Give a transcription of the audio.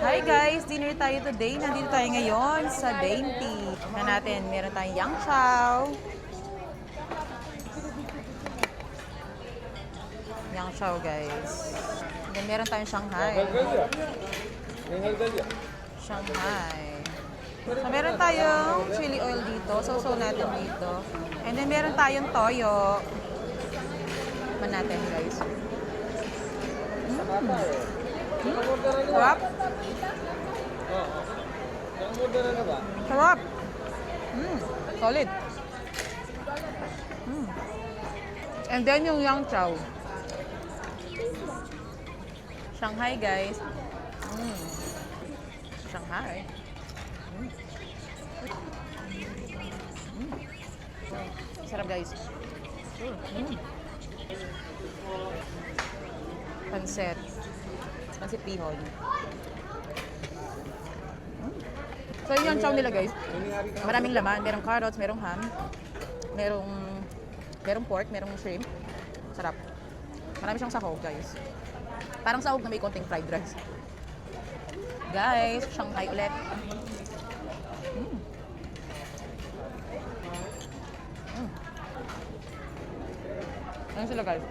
Hi guys! Dinner tayo today. Nandito tayo ngayon sa Dainty. Na natin, meron tayong Yang Chow. Yang Chow guys. Then meron tayong Shanghai. Shanghai. So meron tayong chili oil dito. So natin dito. And then meron tayong toyo. Man natin guys. Sarap. Sarap. Solid. And then yung Yang Chow. Shanghai guys. Shanghai. Sarap guys. Pansit. Pansit pihon. So yun yung chow nila guys. Maraming laman. Merong carrots, merong ham. Merong pork, merong shrimp. Sarap. Marami siyang sahog guys. Parang sahog na may konting fried rice. Guys, Shanghai ulit. Ano sila guys?